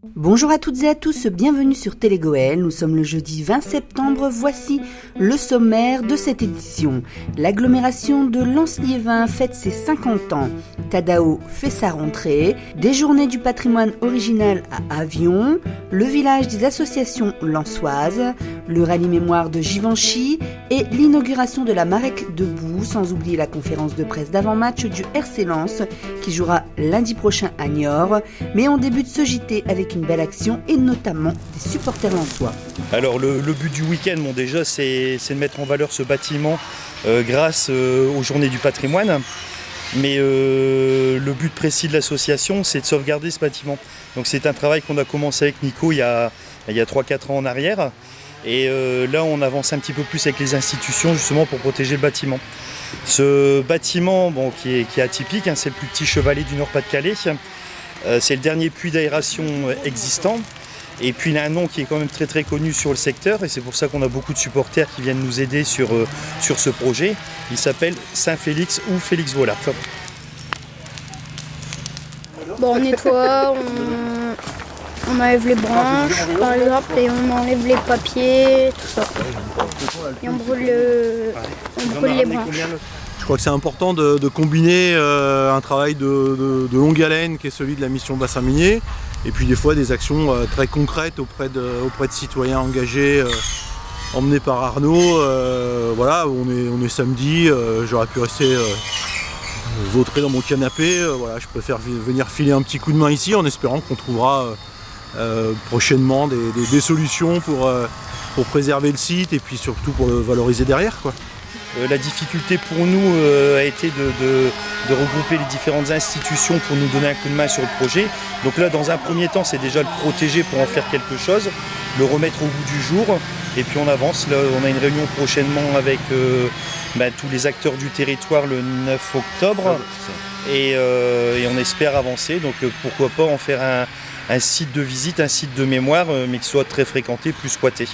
Bonjour à toutes et à tous, bienvenue sur Télégoël. Nous sommes le jeudi 20 septembre, voici le sommaire de cette édition. L'agglomération de Lens-Liévin fête ses 50 ans. Tadao fait sa rentrée, des journées du patrimoine original à Avion, le village des associations lensoises, le rallye mémoire de Givenchy et l'inauguration de la Marek debout, sans oublier la conférence de presse d'avant-match du RC Lens qui jouera lundi prochain à Niort. Mais on débute ce JT avec une belle action et notamment des supporters lensois. Alors le but du week-end, déjà c'est de mettre en valeur ce bâtiment grâce aux journées du patrimoine. Mais le but précis de l'association, c'est de sauvegarder ce bâtiment. Donc c'est un travail qu'on a commencé avec Nico il y a 3-4 ans en arrière. Et là on avance un petit peu plus avec les institutions justement pour protéger le bâtiment. Ce bâtiment qui est atypique, c'est le plus petit chevalet du Nord-Pas-de-Calais. C'est le dernier puits d'aération existant. Et puis il a un nom qui est quand même très très connu sur le secteur. Et c'est pour ça qu'on a beaucoup de supporters qui viennent nous aider sur ce projet. Il s'appelle Saint-Félix ou Félix Vollard. On nettoie, on enlève les branches par exemple et on enlève les papiers, tout ça. Et on brûle les branches. Je crois que c'est important de combiner un travail de longue haleine qui est celui de la mission bassin minier et puis des fois des actions très concrètes auprès de citoyens engagés emmenés par Arnaud. On est samedi, j'aurais pu rester vautrer dans mon canapé. Je préfère venir filer un petit coup de main ici en espérant qu'on trouvera prochainement des solutions pour préserver le site et puis surtout pour le valoriser derrière, quoi. La difficulté pour nous a été de regrouper les différentes institutions pour nous donner un coup de main sur le projet. Donc là, dans un premier temps, c'est déjà le protéger pour en faire quelque chose, le remettre au goût du jour, et puis on avance. Là, on a une réunion prochainement avec tous les acteurs du territoire le 9 octobre, et on espère avancer. Donc pourquoi pas en faire un site de visite, un site de mémoire, mais qui soit très fréquenté, plus squatté.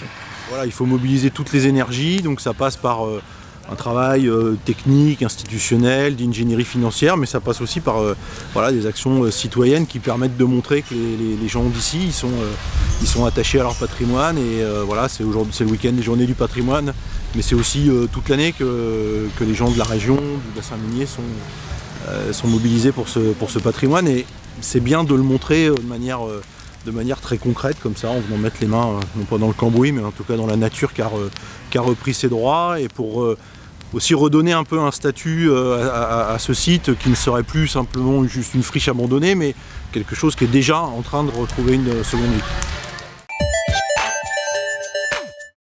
Voilà, il faut mobiliser toutes les énergies, donc ça passe par un travail technique, institutionnel, d'ingénierie financière, mais ça passe aussi par des actions citoyennes qui permettent de montrer que les gens d'ici ils sont attachés à leur patrimoine. Et c'est le week-end des journées du patrimoine, mais c'est aussi toute l'année que les gens de la région, du bassin minier sont mobilisés pour ce patrimoine. Et c'est bien de le montrer de manière très concrète, comme ça, en venant mettre les mains, non pas dans le cambouis, mais en tout cas dans la nature qui a repris ses droits, et pour aussi redonner un peu un statut à ce site qui ne serait plus simplement juste une friche abandonnée, mais quelque chose qui est déjà en train de retrouver une seconde vie.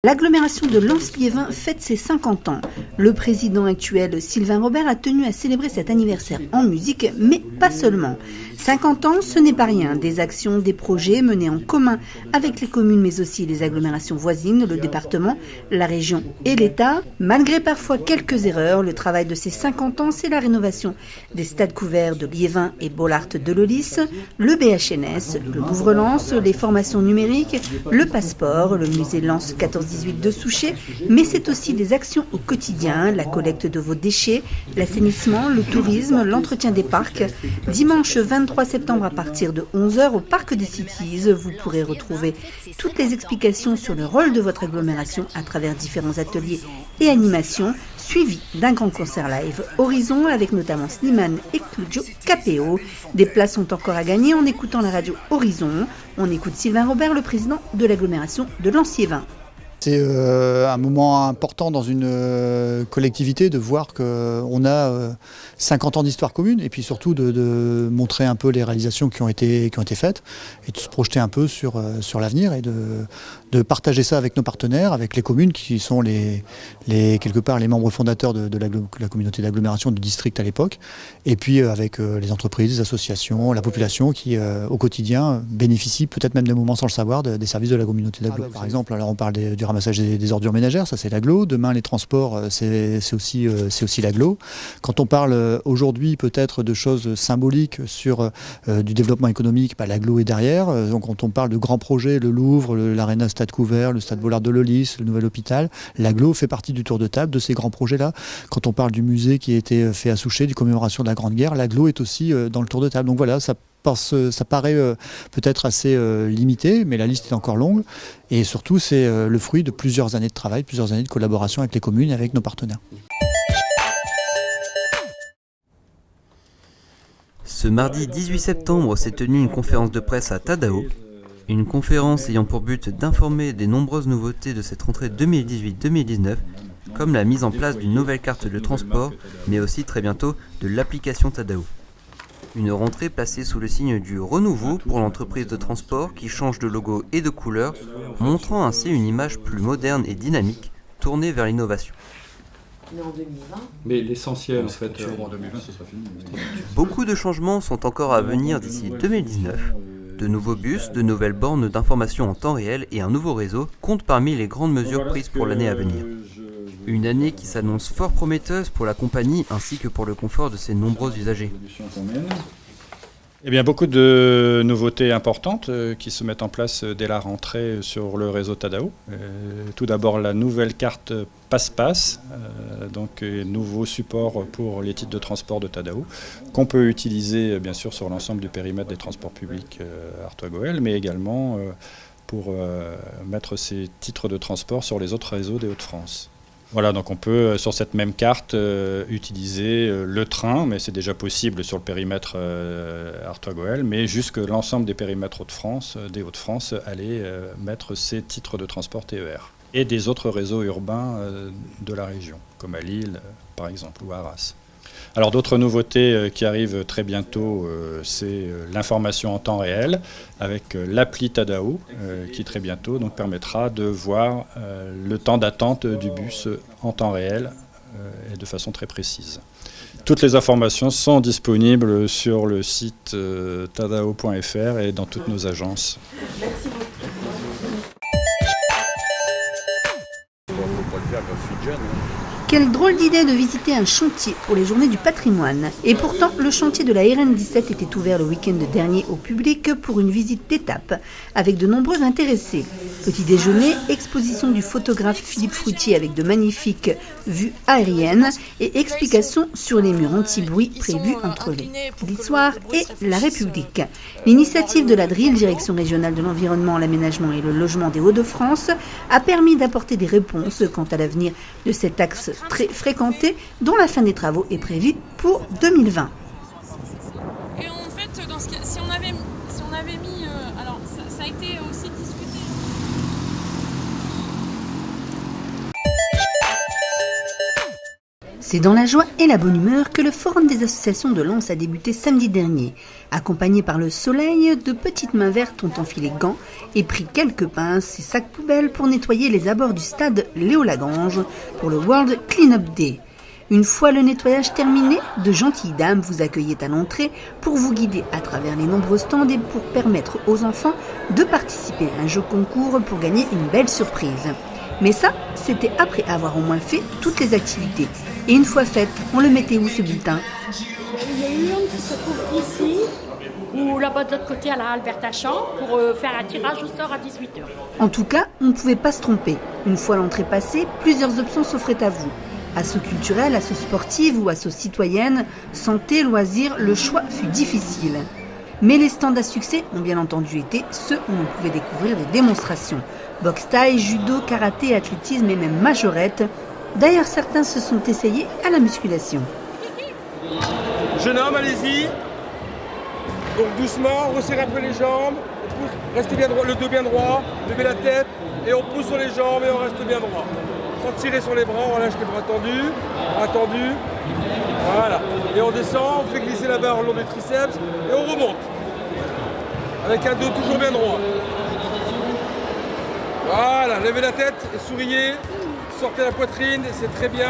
L'agglomération de Lens-Liévin fête ses 50 ans. Le président actuel, Sylvain Robert, a tenu à célébrer cet anniversaire en musique, mais pas seulement. 50 ans, ce n'est pas rien. Des actions, des projets menés en commun avec les communes, mais aussi les agglomérations voisines, le département, la région et l'État. Malgré parfois quelques erreurs, le travail de ces 50 ans, c'est la rénovation des stades couverts de Liévin et Bollaert de Lollis, le BHNS, le Louvre-Lens, les formations numériques, le passeport, le musée Lens 1418 de Souchet, mais c'est aussi des actions au quotidien, la collecte de vos déchets, l'assainissement, le tourisme, l'entretien des parcs. Dimanche 23 septembre à partir de 11h au Parc des Cities, vous pourrez retrouver toutes les explications sur le rôle de votre agglomération à travers différents ateliers et animations, suivis d'un grand concert live Horizon avec notamment Slimane et Claudio Capéo. Des places sont encore à gagner en écoutant la radio Horizon. On écoute Sylvain Robert, le président de l'agglomération de Lens-Liévin. C'est un moment important dans une collectivité de voir qu'on a 50 ans d'histoire commune et puis surtout de montrer un peu les réalisations qui ont été faites et de se projeter un peu sur l'avenir et de partager ça avec nos partenaires, avec les communes qui sont quelque part les membres fondateurs de la communauté d'agglomération du district à l'époque, et puis avec les entreprises, les associations, la population qui au quotidien bénéficie peut-être même des moments sans le savoir des services de la communauté d'agglo. Par exemple, alors on parle du ramassage des ordures ménagères, ça c'est l'agglo. Demain les transports, c'est aussi l'agglo. Quand on parle aujourd'hui peut-être de choses symboliques sur du développement économique, l'agglo est derrière. Donc quand on parle de grands projets, le Louvre, l'Arena Stade Couvert, le Stade Bollaert de Lollis, le nouvel hôpital, l'agglo fait partie du tour de table de ces grands projets-là. Quand on parle du musée qui a été fait à Souchet, du commémoration de la Grande Guerre, l'agglo est aussi dans le tour de table. Donc voilà, ça ça paraît peut-être assez limité, mais la liste est encore longue. Et surtout, c'est le fruit de plusieurs années de travail, plusieurs années de collaboration avec les communes et avec nos partenaires. Ce mardi 18 septembre s'est tenue une conférence de presse à Tadao. Une conférence ayant pour but d'informer des nombreuses nouveautés de cette rentrée 2018-2019, comme la mise en place d'une nouvelle carte de transport, mais aussi très bientôt de l'application Tadao. Une rentrée placée sous le signe du renouveau pour l'entreprise de transport qui change de logo et de couleur, montrant ainsi une image plus moderne et dynamique, tournée vers l'innovation. Mais l'essentiel, en fait, en 2020, ce sera fini. Beaucoup de changements sont encore à venir d'ici 2019. De nouveaux bus, de nouvelles bornes d'information en temps réel et un nouveau réseau comptent parmi les grandes mesures prises pour l'année à venir. Une année qui s'annonce fort prometteuse pour la compagnie ainsi que pour le confort de ses nombreux usagers. Eh bien, beaucoup de nouveautés importantes qui se mettent en place dès la rentrée sur le réseau Tadao. Tout d'abord, la nouvelle carte Passe-Passe, donc nouveau support pour les titres de transport de Tadao, qu'on peut utiliser bien sûr sur l'ensemble du périmètre des transports publics Artois-Gohelle, mais également pour mettre ces titres de transport sur les autres réseaux des Hauts-de-France. Voilà, donc on peut sur cette même carte utiliser le train, mais c'est déjà possible sur le périmètre Artois-Gohelle, mais jusque l'ensemble des périmètres des Hauts-de-France aller mettre ces titres de transport TER et des autres réseaux urbains de la région, comme à Lille par exemple ou à Arras. Alors d'autres nouveautés qui arrivent très bientôt, c'est l'information en temps réel avec l'appli Tadao qui très bientôt donc, permettra de voir le temps d'attente du bus en temps réel et de façon très précise. Toutes les informations sont disponibles sur le site tadao.fr et dans toutes nos agences. Merci beaucoup. Quelle drôle d'idée de visiter un chantier pour les journées du patrimoine. Et pourtant, le chantier de la RN17 était ouvert le week-end dernier au public pour une visite d'étape avec de nombreux intéressés. Petit déjeuner, exposition du photographe Philippe Fruitier avec de magnifiques vues aériennes et explications sur les murs anti-bruit prévus entre l'Histoire et la République. L'initiative de la DRIL, Direction régionale de l'environnement, l'aménagement et le logement des Hauts-de-France, a permis d'apporter des réponses quant à l'avenir de cet axe très fréquenté, dont la fin des travaux est prévue pour 2020. Et en fait, si on avait mis... alors, ça a été aussi discuté. C'est dans la joie et la bonne humeur que le Forum des associations de Lens a débuté samedi dernier. Accompagné par le soleil, de petites mains vertes ont enfilé gants et pris quelques pinces et sacs poubelles pour nettoyer les abords du stade Léo Lagrange pour le World Clean-up Day. Une fois le nettoyage terminé, de gentilles dames vous accueillaient à l'entrée pour vous guider à travers les nombreux stands et pour permettre aux enfants de participer à un jeu concours pour gagner une belle surprise. Mais ça, c'était après avoir au moins fait toutes les activités. Et une fois faite, on le mettait où ce bulletin ? Il y a une urne qui se trouve ici, ou là-bas de l'autre côté à la Alberta Champ, pour faire un tirage au sort à 18h. En tout cas, on ne pouvait pas se tromper. Une fois l'entrée passée, plusieurs options s'offraient à vous. Asso culturel, asso sportive ou asso citoyenne, santé, loisirs, le choix fut difficile. Mais les stands à succès ont bien entendu été ceux où on pouvait découvrir des démonstrations. Boxe taille, judo, karaté, athlétisme et même majorette. D'ailleurs, certains se sont essayés à la musculation. Jeune homme, allez-y. Donc doucement, resserrez un peu les jambes. Restez bien droit, le dos bien droit. Levez la tête et on pousse sur les jambes et on reste bien droit. Sans tirer sur les bras, on lâche les bras tendus. Bras tendus. Voilà. Et on descend, on fait glisser la barre le long des triceps et on remonte. Avec un dos toujours bien droit. Voilà, levez la tête et souriez. Sortez la poitrine, c'est très bien.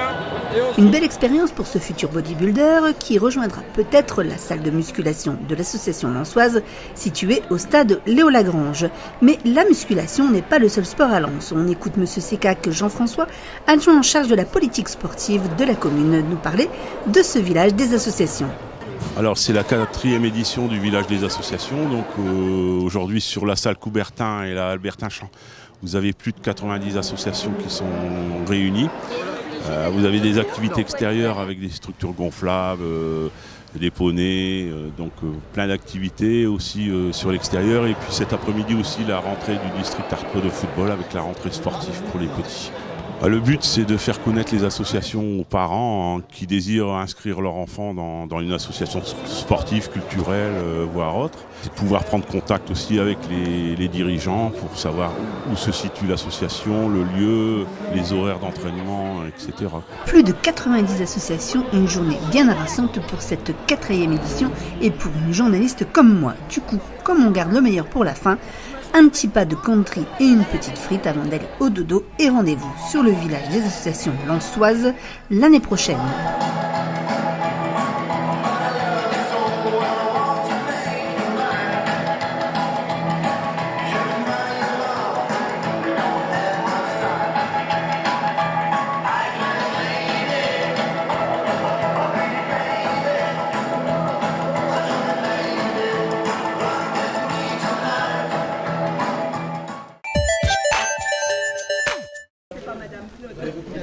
Une belle expérience pour ce futur bodybuilder qui rejoindra peut-être la salle de musculation de l'association lensoise située au stade Léo Lagrange. Mais la musculation n'est pas le seul sport à Lens. On écoute M. Secac Jean-François, adjoint en charge de la politique sportive de la commune, nous parler de ce village des associations. Alors c'est la 4e édition du village des associations, donc aujourd'hui sur la salle Coubertin et la Albertin Champ. Vous avez plus de 90 associations qui sont réunies. Vous avez des activités extérieures avec des structures gonflables, des poneys, donc plein d'activités aussi sur l'extérieur. Et puis cet après-midi aussi la rentrée du district Artois de football avec la rentrée sportive pour les petits. Le but, c'est de faire connaître les associations aux parents qui désirent inscrire leur enfant dans une association sportive, culturelle, voire autre. C'est de pouvoir prendre contact aussi avec les dirigeants pour savoir où se situe l'association, le lieu, les horaires d'entraînement, etc. Plus de 90 associations, une journée bien harassante pour cette 4e édition et pour une journaliste comme moi. Du coup, comme on garde le meilleur pour la fin, un petit pas de country et une petite frite avant d'aller au dodo et rendez-vous sur le village des associations lensoises l'année prochaine.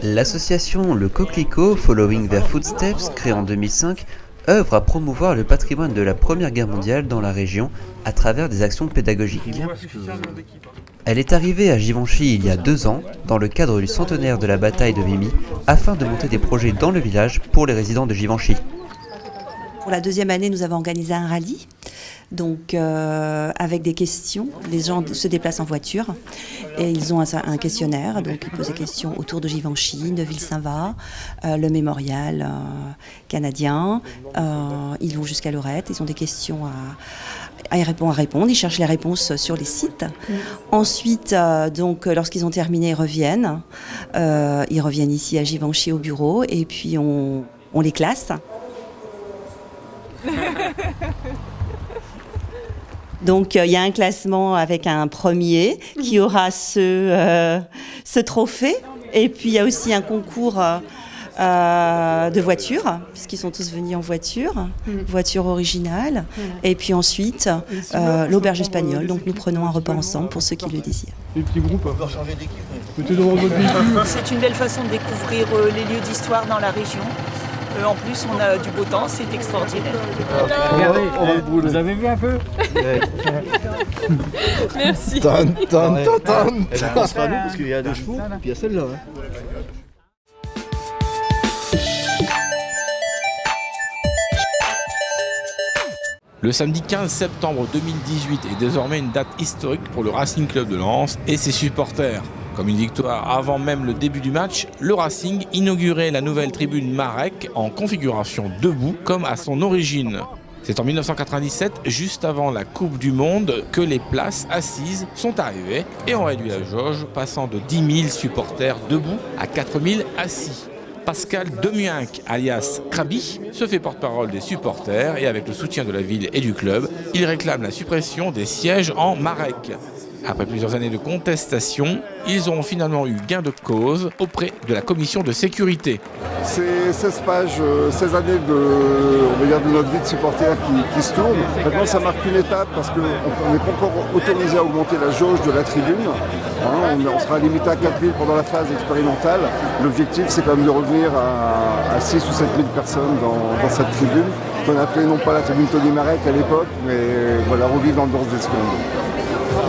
L'association Le Coquelicot, Following Their Footsteps, créée en 2005, œuvre à promouvoir le patrimoine de la Première Guerre mondiale dans la région à travers des actions pédagogiques. Elle est arrivée à Givenchy il y a 2 ans, dans le cadre du centenaire de la bataille de Vimy, afin de monter des projets dans le village pour les résidents de Givenchy. Pour la 2e année, nous avons organisé un rallye, donc avec des questions. Les gens se déplacent en voiture et ils ont un questionnaire, donc ils posent des questions autour de Givenchy, Neuville-Saint-Va, le mémorial canadien. Ils vont jusqu'à Lorette, ils ont des questions à répondre. Ils cherchent les réponses sur les sites. Ensuite, donc, lorsqu'ils ont terminé, ils reviennent ici à Givenchy au bureau et puis on les classe. Donc il y a un classement avec un premier qui aura ce trophée et puis il y a aussi un concours de voitures puisqu'ils sont tous venus en voiture originale et puis ensuite l'auberge espagnole, donc nous prenons un repas ensemble pour ceux qui le désirent. Les petits groupes, on peut changer d'équipe. C'est une belle façon de découvrir les lieux d'histoire dans la région. En plus, on a du beau temps, c'est extraordinaire. Regardez, vous avez vu un peu? Merci. Elle pense pas à nous parce qu'il y a 2 chevaux, et puis il y a celle-là. Le samedi 15 septembre 2018 est désormais une date historique pour le Racing Club de Lens et ses supporters. Comme une victoire avant même le début du match, le Racing inaugurait la nouvelle tribune Marek en configuration debout comme à son origine. C'est en 1997, juste avant la Coupe du Monde, que les places assises sont arrivées et ont réduit la jauge, passant de 10 000 supporters debout à 4 000 assis. Pascal Demiunck, alias Krabi, se fait porte-parole des supporters et avec le soutien de la ville et du club, il réclame la suppression des sièges en Marek. Après plusieurs années de contestation, ils ont finalement eu gain de cause auprès de la commission de sécurité. C'est 16 pages, 16 années de notre vie de supporter qui se tourne. Maintenant, ça marque une étape parce qu'on n'est pas encore autorisé à augmenter la jauge de la tribune. On sera limité à 4 000 pendant la phase expérimentale. L'objectif, c'est quand même de revenir à 6 ou 7 000 personnes dans cette tribune, qu'on appelait non pas la tribune Tony Marek à l'époque, mais voilà, revivre dans le danse des secondes.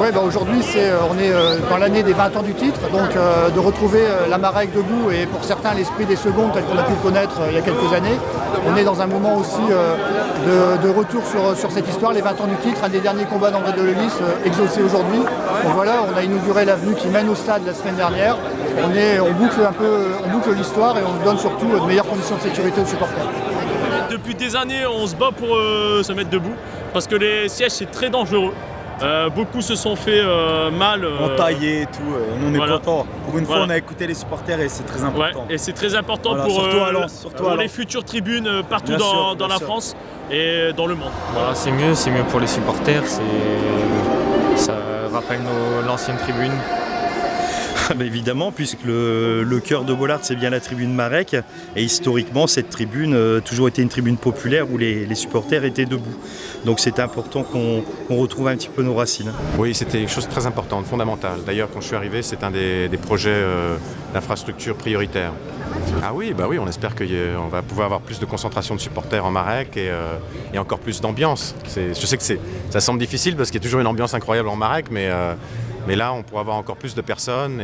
Oui, aujourd'hui, on est dans l'année des 20 ans du titre, donc de retrouver la Marek debout et pour certains l'esprit des secondes tel qu'on a pu le connaître il y a quelques années. On est dans un moment aussi de retour sur cette histoire, les 20 ans du titre, un des derniers combats d'André Delelis exaucé aujourd'hui. Donc voilà, on a inauguré l'avenue qui mène au stade la semaine dernière. On boucle l'histoire et on donne surtout de meilleures conditions de sécurité aux supporters. Depuis des années, on se bat pour se mettre debout parce que les sièges c'est très dangereux. Beaucoup se sont fait mal. Entaillés et tout, nous on est contents. Pour une fois on a écouté les supporters et c'est très important. Ouais, et c'est très important voilà, pour surtout à Lens. Les futures tribunes partout dans la France et dans le monde. Voilà, c'est mieux pour les supporters, ça rappelle l'ancienne tribune. Bah évidemment, puisque le cœur de Bollaert, c'est bien la tribune Marek. Et historiquement, cette tribune a toujours été une tribune populaire où les supporters étaient debout. Donc c'est important qu'on retrouve un petit peu nos racines. Oui, c'était quelque chose de très important, de fondamental. D'ailleurs, quand je suis arrivé, c'est un des projets d'infrastructure prioritaires. Ah oui, bah oui, on espère qu'on va pouvoir avoir plus de concentration de supporters en Marek et encore plus d'ambiance. Je sais que ça semble difficile parce qu'il y a toujours une ambiance incroyable en Marek, mais là on pourra avoir encore plus de personnes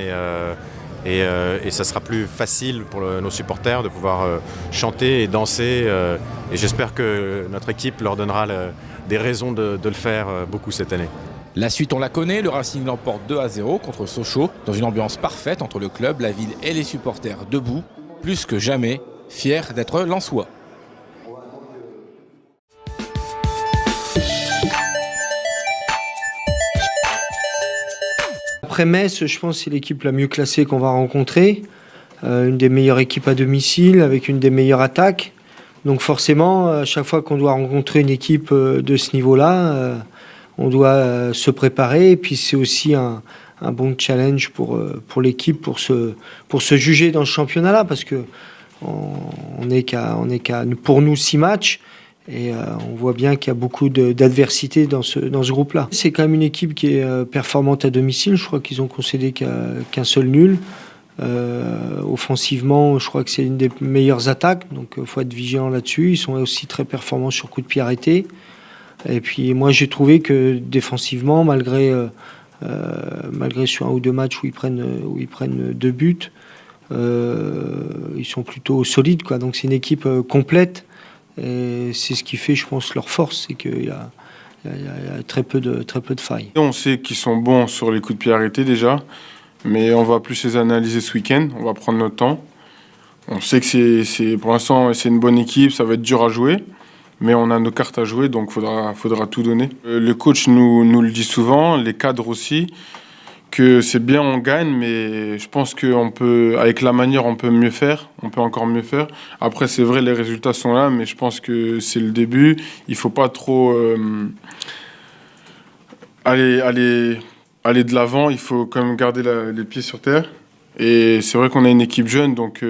et ça sera plus facile pour nos supporters de pouvoir chanter et danser. Et j'espère que notre équipe leur donnera des raisons de le faire beaucoup cette année. La suite, on la connaît, le Racing l'emporte 2-0 contre Sochaux, dans une ambiance parfaite entre le club, la ville et les supporters debout, plus que jamais fiers d'être lensois. Après Metz, je pense que c'est l'équipe la mieux classée qu'on va rencontrer, une des meilleures équipes à domicile, avec une des meilleures attaques. Donc forcément, à chaque fois qu'on doit rencontrer une équipe de ce niveau-là, on doit se préparer. Et puis c'est aussi un bon challenge pour l'équipe pour se juger dans ce championnat-là, parce que on n'est qu'à pour nous 6 matchs et on voit bien qu'il y a beaucoup d'adversité dans ce groupe-là. C'est quand même une équipe qui est performante à domicile. Je crois qu'ils ont concédé qu'un seul nul. Offensivement, je crois que c'est une des meilleures attaques, donc il faut être vigilant là-dessus. Ils sont aussi très performants sur coup de pied arrêté. Et puis moi j'ai trouvé que défensivement, malgré sur 1 ou 2 matchs où ils prennent 2 buts, ils sont plutôt solides, quoi. Donc c'est une équipe complète et c'est ce qui fait, je pense, leur force, c'est qu'il y a très peu de failles. On sait qu'ils sont bons sur les coups de pied arrêtés déjà, mais on va plus les analyser ce week-end, on va prendre notre temps. On sait que pour l'instant c'est une bonne équipe, ça va être dur à jouer, mais on a nos cartes à jouer, donc faudra tout donner. Le coach nous le dit souvent, les cadres aussi, que c'est bien, on gagne, mais je pense qu'avec la manière, on peut mieux faire, on peut encore mieux faire. Après, c'est vrai, les résultats sont là, mais je pense que c'est le début. Il ne faut pas trop aller de l'avant, il faut quand même garder les pieds sur terre. Et c'est vrai qu'on a une équipe jeune, donc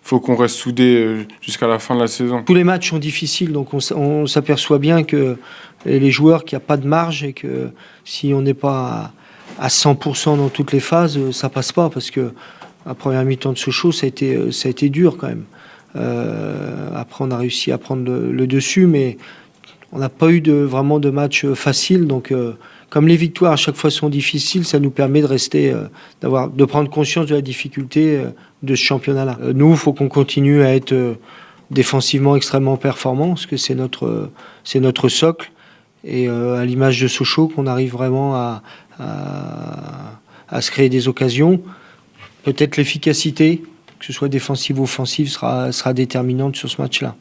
faut qu'on reste soudés jusqu'à la fin de la saison. Tous les matchs sont difficiles, donc on s'aperçoit bien que les joueurs, qu'il n'y a pas de marge et que si on n'est pas à 100% dans toutes les phases, ça passe pas, parce que la première mi-temps de Sochaux, ça a été dur quand même. Après, on a réussi à prendre le dessus, mais on n'a pas eu vraiment de match facile. Donc, comme les victoires à chaque fois sont difficiles, ça nous permet de rester, de prendre conscience de la difficulté de ce championnat-là. Nous, il faut qu'on continue à être défensivement extrêmement performants, parce que c'est notre socle. Et à l'image de Sochaux, qu'on arrive vraiment à se créer des occasions. Peut-être l'efficacité, que ce soit défensive ou offensive, sera déterminante sur ce match-là.